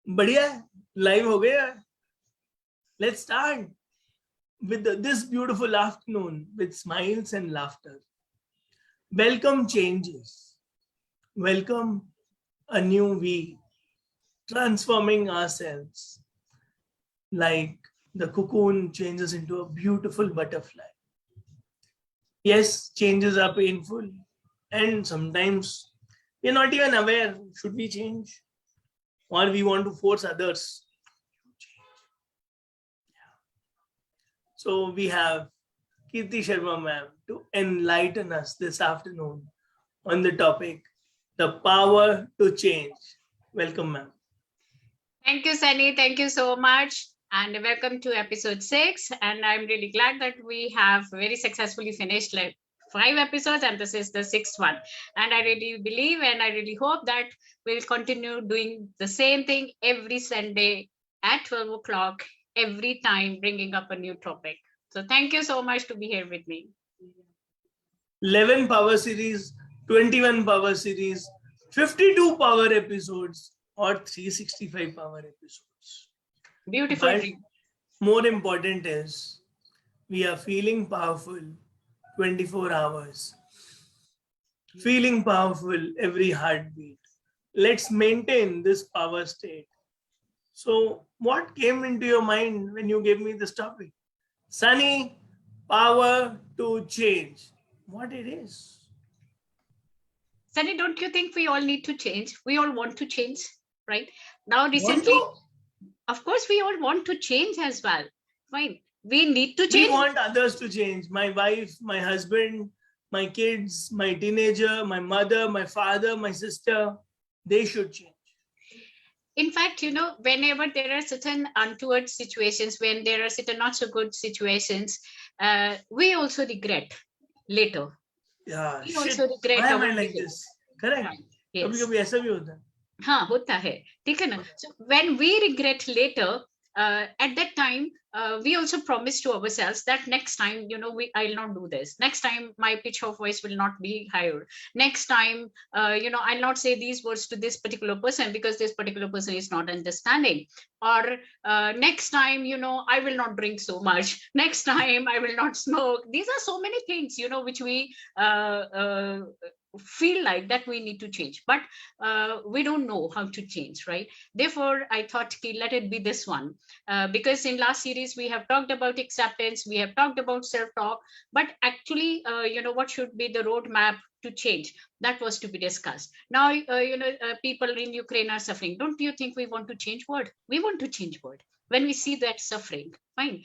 बढ़िया है, live हो गया. Let's start with this beautiful afternoon with smiles and laughter. Welcome changes. Welcome a new we, transforming ourselves like the cocoon changes into a beautiful butterfly. Yes, changes are painful, and sometimes we're not even aware should we change, or we want to force others to change. So we have Kirti Sharma ma'am to enlighten us this afternoon on the topic, the power to change. Welcome, ma'am. Thank you, Sunny. Thank you so much. And welcome to episode 6. And I'm really glad that we have very successfully finished like 5 episodes, and this is the 6th one. And I really believe and I really hope that we'll continue doing the same thing every Sunday at 12 o'clock, every time bringing up a new topic. So thank you so much to be here with me. 11 power series, 21 power series, 52 power episodes, or 365 power episodes. Beautiful But dream. more important is we are feeling powerful 24 hours. Feeling powerful every heartbeat. Let's maintain this power state. So, what came into your mind when you gave me this topic? Sunny, power to change. What it is? Sunny, don't you think we all need to change? We all want to change, right? Now, recently, of course, we all want to change as well. Fine. We need to change. We want others to change. My wife, my husband, my kids, my teenager, my mother, my father, my sister, they should change. In fact, whenever there are certain untoward situations, when there are certain not so good situations, we also regret later. Yeah, We shit. also regret Why am our I like behavior. this? Correct. Yes. कभी-कभी ऐसा भी होता है. हाँ, होता है, ठीक है ना? So when we regret later, at that time, we also promise to ourselves that next time, I'll not do this. Next time, my pitch of voice will not be higher. Next time, I'll not say these words to this particular person because this particular person is not understanding. Or next time, I will not drink so much. Next time, I will not smoke. These are so many things, which we feel like that we need to change, but we don't know how to change, right? Therefore I thought, okay, let it be this one, because in last series we have talked about acceptance, we have talked about self-talk, but actually what should be the roadmap to change, that was to be discussed. Now people in Ukraine are suffering. Don't you think we want to change world? We want to change world when we see that suffering. Fine.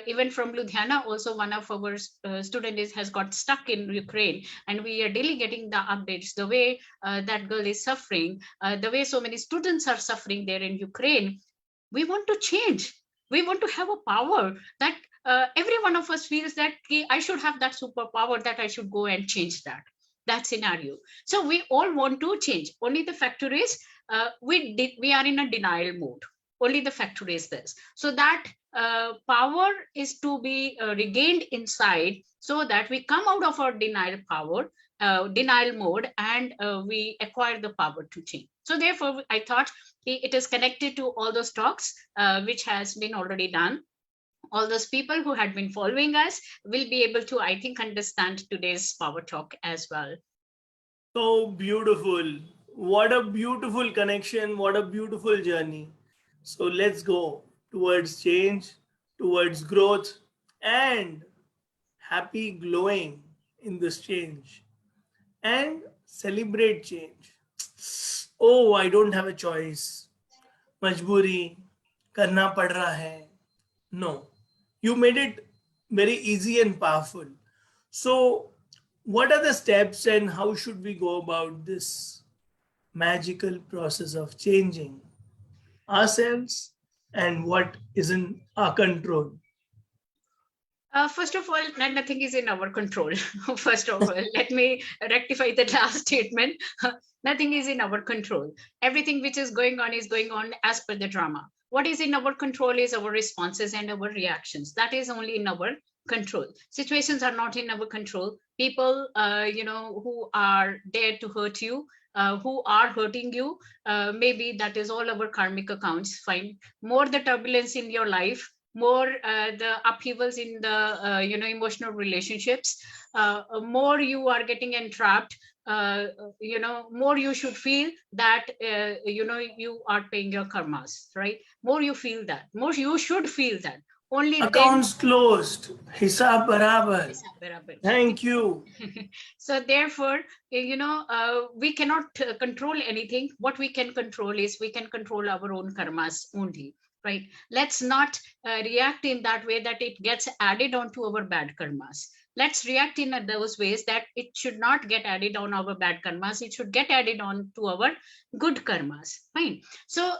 Even from Ludhiana, also one of our students has got stuck in Ukraine, and we are daily getting the updates. The way that girl is suffering, the way so many students are suffering there in Ukraine. We want to change. We want to have a power that every one of us feels that I should have that superpower, that I should go and change that scenario. So we all want to change. Only the factor is we are in a denial mode. Only the factor is this. So that power is to be regained inside, so that we come out of our denial mode, and we acquire the power to change. So therefore I thought it is connected to all those talks which has been already done. All those people who had been following us will be able to, I think, understand today's power talk as well. So beautiful. What a beautiful connection. What a beautiful journey. So let's go towards change, towards growth, and happy glowing in this change. And celebrate change. Oh, I don't have a choice. Majburi, karna pad raha hai. No, you made it very easy and powerful. So, what are the steps and how should we go about this magical process of changing ourselves and what is in our control? First of all, nothing is in our control. First of all, let me rectify the last statement. Nothing is in our control. Everything which is going on as per the drama. What is in our control is our responses and our reactions. That is only in our control. Situations are not in our control. People, who are there to hurt you, who are hurting you. Maybe that is all our karmic accounts. Fine. More the turbulence in your life, more the upheavals in the emotional relationships, more you are getting entrapped, more you should feel that you are paying your karmas, right? More you feel that, more you should feel that, only then Accounts closed. Hisab barabar. is barabar. Thank you. So therefore, we cannot control anything. What we can control is we can control our own karmas only, right? Let's not react in that way that it gets added on to our bad karmas. Let's react in those ways that it should not get added on our bad karmas. It should get added on to our good karmas. Fine. So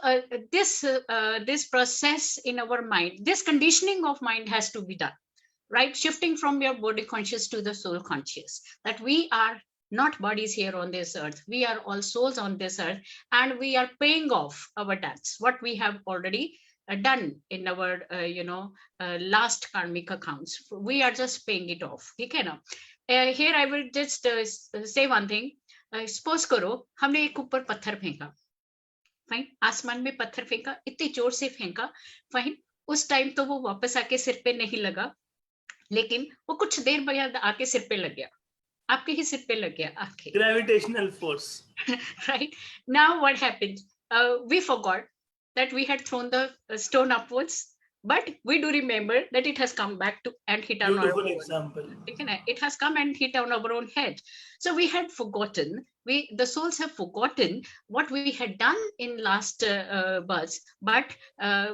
this process in our mind, this conditioning of mind has to be done, right? Shifting from your body conscious to the soul conscious, that we are not bodies here on this earth, we are all souls on this earth, and we are paying off our debts, what we have already done in our last karmic accounts. We are just paying it off. Okay, now here I will just say one thing. Suppose करो हमने एक ऊपर पत्थर फेंका, fine, आसमान में पत्थर फेंका, इतनी जोर से फेंका, फाइन, उस टाइम तो वो वापस आके सिर पे नहीं लगा, लेकिन वो कुछ देर बाद आके सिर पे लग गया, आपके ही सिर पे लग गया आके. Gravitational force. Right. Now what happened? We forgot that we had thrown the stone upwards, but we do remember that it has come back to and hit on our Beautiful own. example. It has come and hit on our own head. So we had forgotten, the souls have forgotten what we had done in last births, but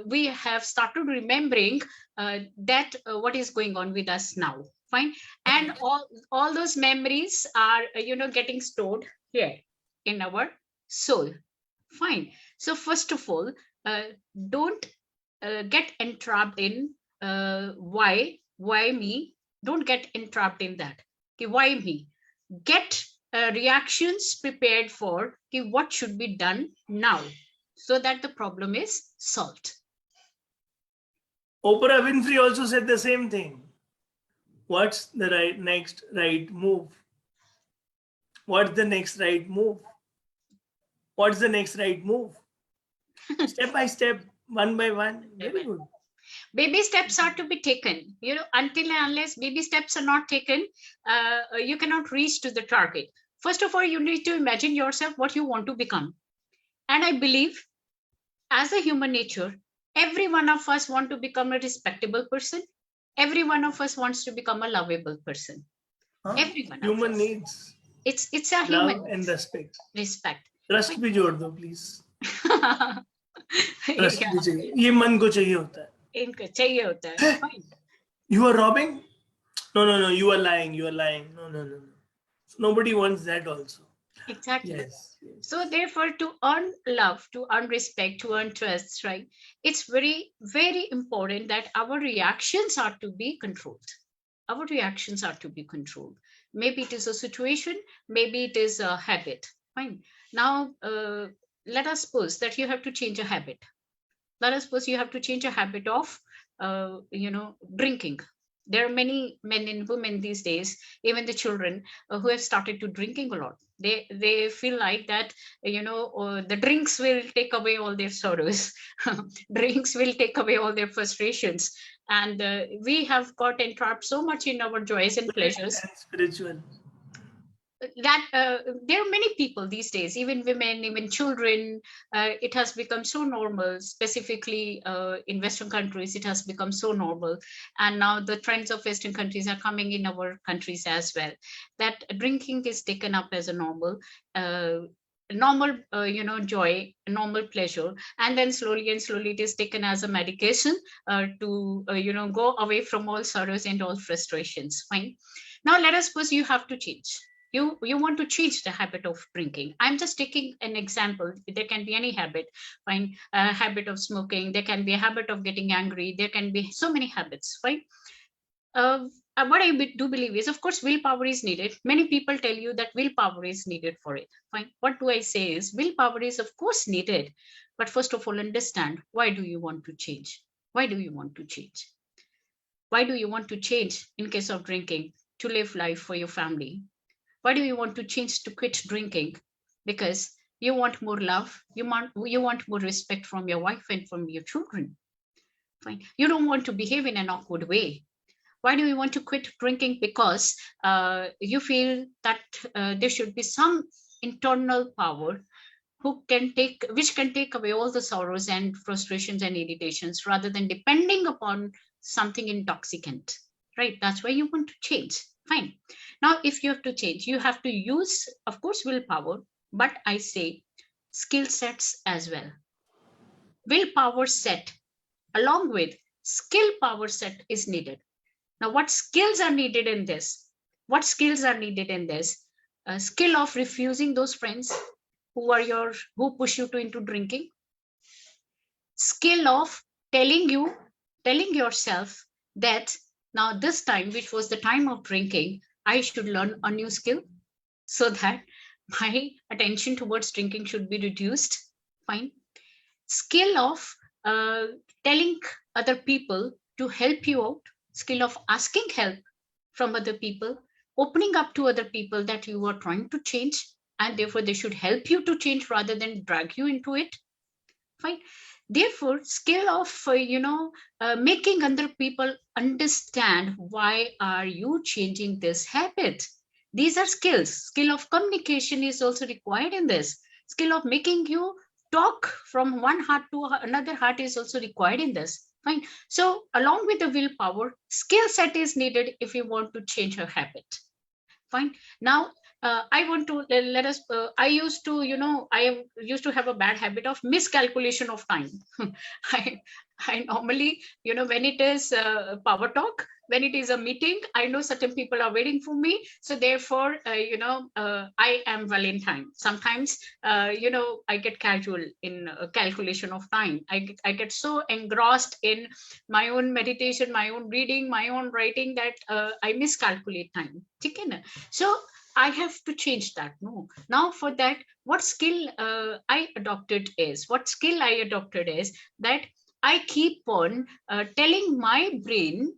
we have started remembering that what is going on with us now. Fine. And all those memories are getting stored here in our soul. Fine. So first of all, don't get entrapped in why me. Don't get entrapped in that. Okay, why me? Get reactions prepared for okay, what should be done now, so that the problem is solved. Oprah Winfrey also said the same thing. What's the next right move? What's the next right move? What's the next right move? Step by step, one by one. Very good. Baby steps are to be taken. Until and unless baby steps are not taken, you cannot reach to the target. First of all, you need to imagine yourself what you want to become. And I believe, as a human nature, every one of us want to become a respectable person. Every one of us wants to become a lovable person. Every one human of us. Needs. It's a love human and needs. Respect. Respect. Trust भी जोड़ दो please. Trust Yeah. भी चाहिए. ये मन को चाहिए होता है. इनको चाहिए होता है. Fine. You are robbing? No. You are lying. You are lying. No. So nobody wants that also. Exactly. Yes. So therefore, to earn love, to earn respect, to earn trust, right? It's very, very important that our reactions are to be controlled. Our reactions are to be controlled. Maybe it is a situation, maybe it is a habit. Fine. Now, let us suppose that you have to change a habit. Let us suppose you have to change a habit of, drinking. There are many men and women these days, even the children, who have started to drinking a lot. They feel like that, the drinks will take away all their sorrows. Drinks will take away all their frustrations. And we have got entrapped so much in our joys and pleasures. And spiritual. That there are many people these days, even women, even children, it has become so normal, specifically in Western countries, it has become so normal. And now the trends of Western countries are coming in our countries as well, that drinking is taken up as a normal joy, normal pleasure, and then slowly it is taken as a medication to go away from all sorrows and all frustrations. Fine. Now let us suppose you have to change. You want to change the habit of drinking. I'm just taking an example. There can be any habit. Fine. A habit of smoking. There can be a habit of getting angry. There can be so many habits. Fine. What I do believe is, of course, willpower is needed. Many people tell you that willpower is needed for it. Fine. What do I say is, willpower is of course needed. But first of all, understand, why do you want to change? Why do you want to change? Why do you want to change in case of drinking? To live life for your family. Why do you want to change to quit drinking? because you want more love, you want more respect from your wife and from your children. Fine. You don't want to behave in an awkward way. Why do you want to quit drinking? Because you feel that there should be some internal power which can take away all the sorrows and frustrations and irritations, rather than depending upon something intoxicant, right? That's why you want to change. Fine. Now if you have to change, you have to use, of course, willpower, but I say skill sets as well. Willpower set along with skill power set is needed. Now what skills are needed in this? What skills are needed in this? A skill of refusing those friends who push you to into drinking. Skill of telling yourself that now this time, which was the time of drinking, I should learn a new skill so that my attention towards drinking should be reduced. Fine. Skill of telling other people to help you out. Skill of asking help from other people, opening up to other people that you are trying to change, and therefore they should help you to change rather than drag you into it. Fine. Therefore skill of making other people understand why are you changing this habit. These are skills. Skill of communication is also required in this. Skill of making you talk from one heart to another heart is also required in this. Fine. So along with the willpower, skill set is needed if you want to change your habit. Fine. Now I want to let us I used to I used to have a bad habit of miscalculation of time. i I normally, when it is power talk, when it is a meeting, I know certain people are waiting for me, so therefore I am well in time. Sometimes I get casual in calculation of time. I get so engrossed in my own meditation, my own reading, my own writing, that I miscalculate time. ठीक है ना? So I have to change that. No. Now for that, what skill I adopted is that I keep on telling my brain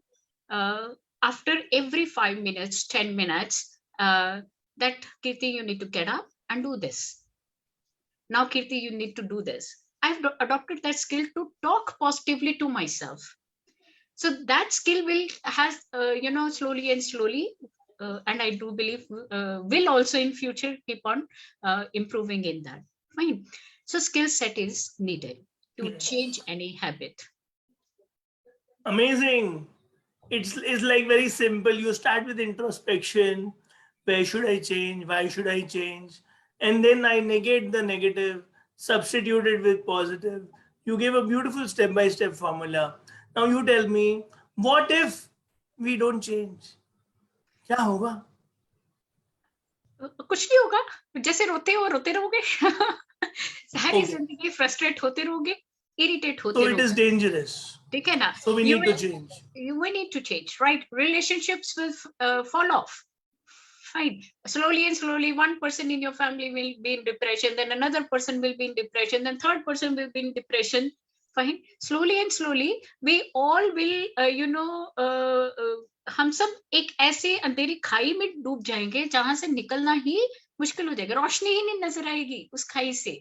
after every 5 minutes, 10 minutes, that Kirti, you need to get up and do this. Now, Kirti, you need to do this. I've adopted that skill to talk positively to myself. So that skill has slowly and slowly, and I do believe will also in future keep on improving in that. Fine. So skill set is needed to change any habit. Amazing. It's like very simple. You start with introspection. Where should I change? Why should I change? And then I negate the negative, substitute it with positive. You gave a beautiful step by step formula. Now you tell me, what if we don't change? क्या होगा? कुछ नहीं होगा. जैसे रोते हो रोते रहोगे. सारी जिंदगी फ्रस्ट्रेट होते रहोगे, इरिटेट होते रहोगे. So it is dangerous. ठीक है ना? So we need to change. We need to change, right? Relationships will fall off. Fine. Slowly and slowly, one person in your family will be in depression, then another person will be in depression, then third person will be in depression. Fine. Slowly and slowly, we all will, हम सब एक ऐसे अंधेरी खाई में डूब जाएंगे जहां से निकलना ही मुश्किल हो जाएगा. रोशनी ही नहीं नजर आएगी उस खाई से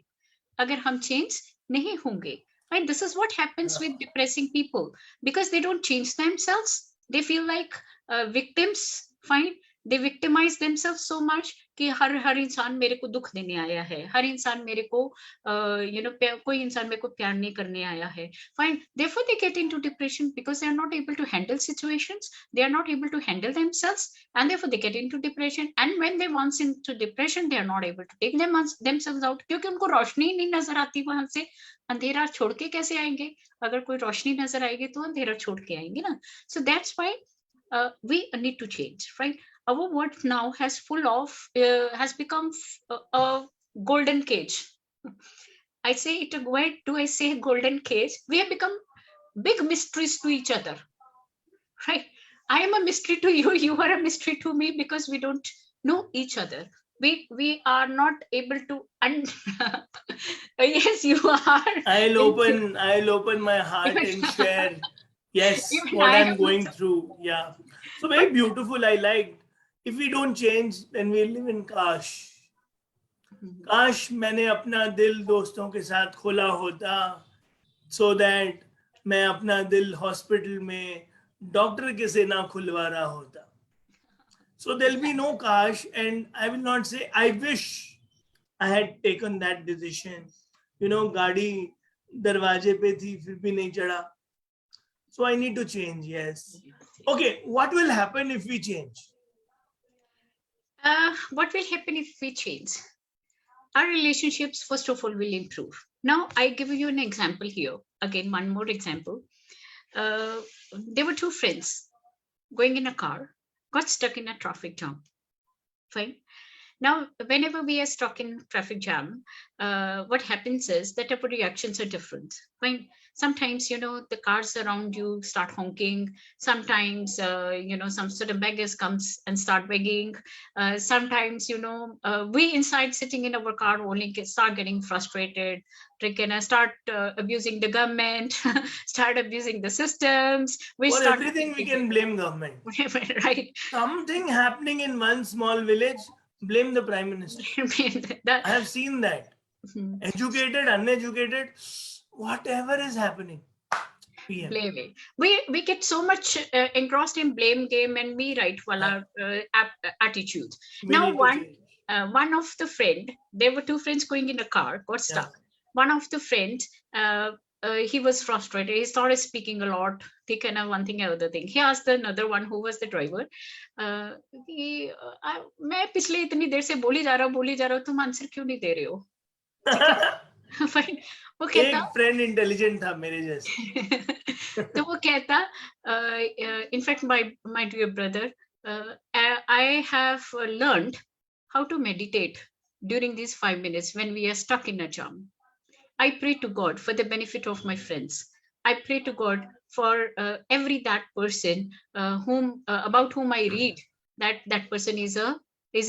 अगर हम चेंज नहीं होंगे. Right? This is what happens with depressing people, because they don't change themselves. They feel like victims. Fine. They victimize themselves so much कि हर इंसान मेरे को दुख देने आया है, हर इंसान मेरे को कोई इंसान मेरे को प्यार नहीं करने आया है. Fine. Therefore they get into depression because they are not able to handle situations, they are not able to handle themselves, and therefore they get into depression. And when they once into depression, they are not able to take themselves out, क्योंकि उनको रोशनी नहीं नजर आती. वहां से अंधेरा छोड़ के कैसे आएंगे? अगर कोई रोशनी नजर आएगी तो अंधेरा छोड़ के आएंगे ना. So that's why we need to change, right? Our world now has become a golden cage. I say it. Why do I say golden cage? We have become big mysteries to each other, right? I am a mystery to you. You are a mystery to me, because we don't know each other. We are not able to. Yes, you are. I'll open my heart and share. Yes, what I'm going through. Yeah. So very beautiful. I liked. If we don't change, then we live in Kash. काश मैंने अपना दिल दोस्तों के साथ खोला होता, so that मैं अपना दिल हॉस्पिटल में डॉक्टर के से ना खुलवा रहा होता. So there'll be no kash, and I will not say I wish I had taken that decision. गाड़ी दरवाजे पे थी फिर भी नहीं चढ़ा. So I need to change. Yes. Okay. What will happen if we change? What will happen if we change? Our relationships, first of all, will improve. Now, I give you an example here. Again, one more example. There were two friends going in a car, got stuck in a traffic jam. Fine. Now, whenever we are stuck in traffic jam, what happens is that our reactions are different. Fine. Sometimes, the cars around you start honking. Sometimes, some sort of beggars comes and start begging. Sometimes, we inside sitting in our car only start getting frustrated. They can start abusing the government, start abusing the systems. For everything, we can blame government. Right. Something happening in one small village, blame the prime minister. I have seen that. Educated, uneducated, whatever is happening, PM. Blame. We get so much engrossed in blame game and me right wala attitude. Now one of the friend, there were two friends going in a car, got stuck. Yeah. One of the friend, he was frustrated. He started speaking a lot. One thing, other thing. He asked another one who was the driver. मैं पिछले इतनी देर से बोली जा रहा हूँ, तुम answer क्यों नहीं दे रहे हो? Fine. वो कहता एक फ्रेंड इंटेलिजेंट था मेरे जैसे. तो वो कहता, in fact my dear brother, I have learned how to meditate during these 5 minutes when we are stuck in a jam. I pray to God for the benefit of my friends. I pray to God for every that person about whom I read that person is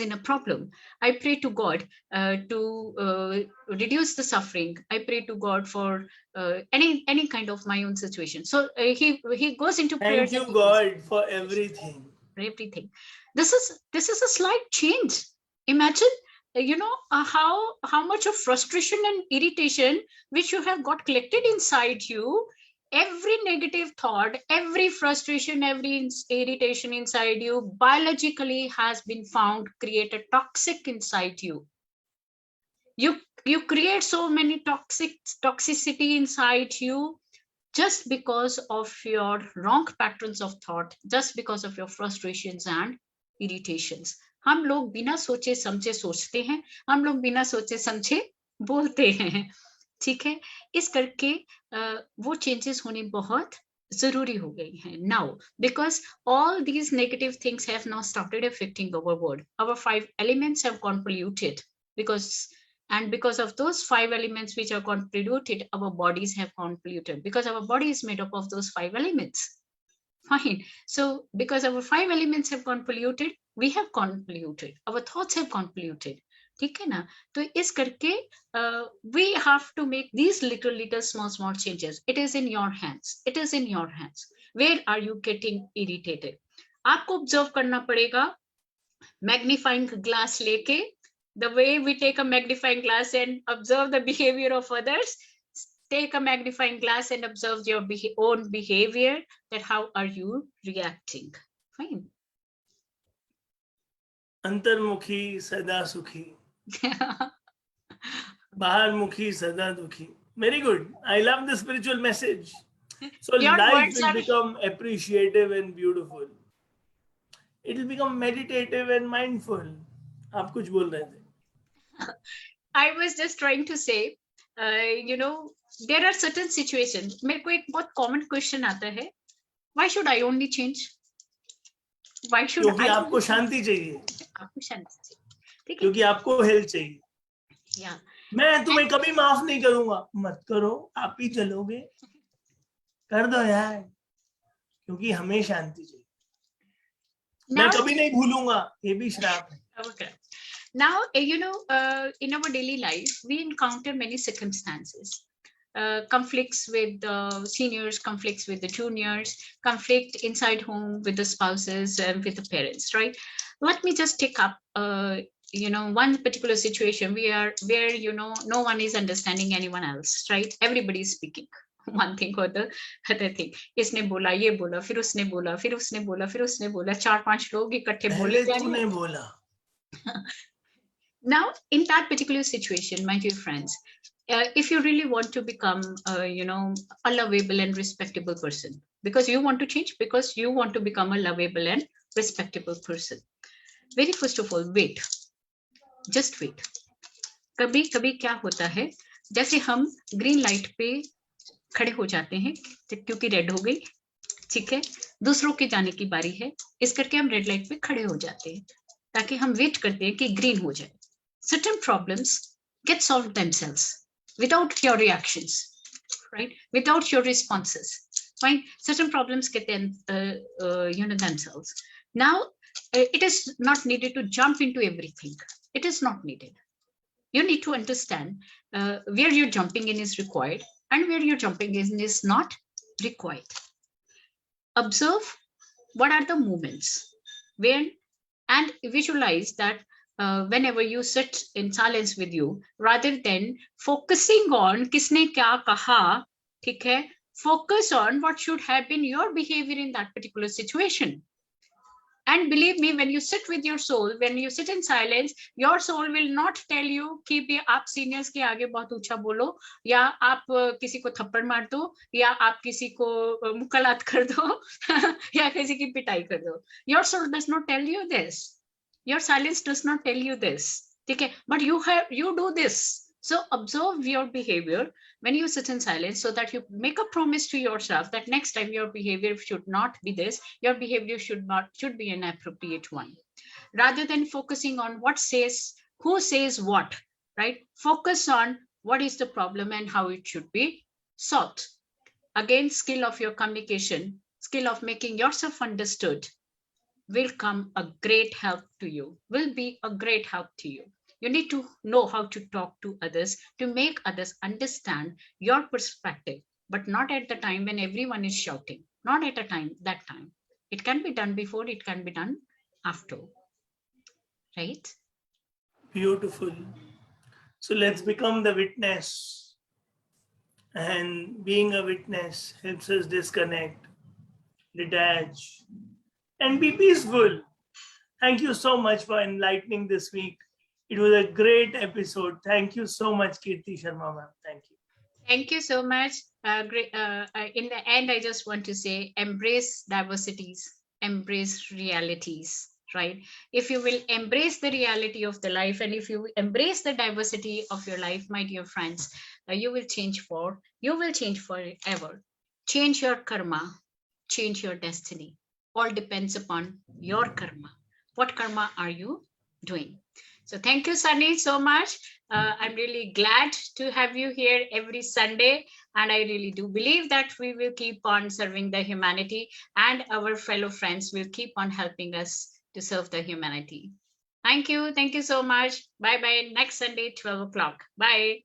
in a problem. I pray to God to reduce the suffering. I pray to God for any kind of my own situation. So he goes into prayer. Thank you God for everything. Everything. This is a slight change. Imagine, how much of frustration and irritation which you have got collected inside you. Every negative thought, every frustration, every irritation inside you biologically has been found created toxic inside you. You create so many toxicity inside you just because of your wrong patterns of thought, just because of your frustrations and irritations. हम लोग बिना सोचे समझे सोचते हैं, हम लोग बिना सोचे समझे बोलते हैं. ठीक है, इस करके वो चेंजेस होने बहुत जरूरी हो गई हैं now, because all these negative things have now started affecting our world. Our 5 elements have gone polluted because of those 5 elements which are gone polluted, our bodies have gone polluted because our body is made up of those 5 elements. Fine. So because our 5 elements have gone polluted, we have gone polluted, our thoughts have gone polluted. ठीक है ना? तो इस करके we have to make these little small changes. It is in your hands. It is in your hands. Where are you getting irritated? आपको observe करना पड़ेगा. Magnifying glass लेके, the way we take a magnifying glass and observe the behavior of others, take a magnifying glass and observe your own behavior, that how are you reacting. Fine. अंतर्मुखी सदा सुखी, बाहरमुखी सदा दुखी. Very good. I love the spiritual message. So life will become appreciative and beautiful. It will become meditative and mindful. आप कुछ बोल रहे थे? I was just trying to say, there are certain situations. मेरे को एक बहुत common question आता है. Why should I only change? Why should क्योंकि आपको शांति चाहिए. आपको शांति चाहिए. क्योंकि आपको हेल्थ चाहिए. Yeah. मैं तुम्हें कभी माफ नहीं करूंगा. मत करो, आप ही चलोगे. कर दो यार, क्योंकि हमें शांति चाहिए. मैं कभी नहीं भूलूंगा, ये भी श्राप है. Okay. Now, in our daily life, we encounter many circumstances. Conflicts with the seniors, conflicts with the juniors, conflict inside home with the spouses and with the parents, right? Let me just take up one particular situation where no one is understanding anyone else, right? Everybody is speaking one thing or the other thing. इसने बोला, ये बोला, फिर उसने बोला, फिर उसने बोला, फिर उसने बोला, 4-5 लोग इकट्ठे बोले पहले जा रहे तूने हैं. बोला. Now, in that particular situation, my dear friends, if you really want to become, a lovable and respectable person, because you want to change, because you want to become a lovable and respectable person, very first of all, wait. Just wait. कभी कभी क्या होता है, जैसे हम green light पे खड़े हो जाते हैं क्योंकि रेड हो गई, ठीक है, दूसरों के जाने की बारी है, इस करके हम रेड लाइट पे खड़े हो जाते हैं ताकि हम वेट करते हैं कि ग्रीन हो जाए. Certain problems get solved themselves without your reactions, right? Without your responses. Fine. Certain problems get themselves. Now, it is not needed to jump into everything. It is not needed. You need to understand where you're jumping in is required and where you're jumping in is not required. Observe what are the moments when, and visualize that whenever you sit in silence with you, rather than focusing on किसने क्या कहा, ठीक है, focus on what should have been your behavior in that particular situation. And believe me, when you sit with your soul, when you sit in silence, your soul will not tell you कि भी आप seniors के आगे बहुत ऊंचा बोलो, या आप किसी को थप्पड़ मार दो, या आप किसी को मुक्कालात कर दो, या किसी की पिटाई कर दो. Your soul does not tell you this. Your silence does not tell you this. Okay, but you do this. So observe your behavior when you sit in silence, so that you make a promise to yourself that next time your behavior should not be this. Your behavior should be an appropriate one. Rather than focusing on who says what, right? Focus on what is the problem and how it should be solved. Again, skill of your communication, skill of making yourself understood will come a great help to you, will be a great help to you. You need to know how to talk to others, to make others understand your perspective, but not at the time when everyone is shouting, not at that time. It can be done before, it can be done after, right? Beautiful. So let's become the witness. And being a witness helps us disconnect, detach, and be peaceful. Thank you so much for enlightening this week. It was a great episode. Thank you so much, Kirti Sharma ma'am. Thank you. Thank you so much. Great. In the end, I just want to say, embrace diversities, embrace realities, right? If you will embrace the reality of the life, and if you embrace the diversity of your life, my dear friends, you will change forever. Change your karma, change your destiny. All depends upon your karma. What karma are you doing? So thank you, Sunny, so much. I'm really glad to have you here every Sunday. And I really do believe that we will keep on serving the humanity, and our fellow friends will keep on helping us to serve the humanity. Thank you. Thank you so much. Bye-bye. Next Sunday, 12 o'clock. Bye.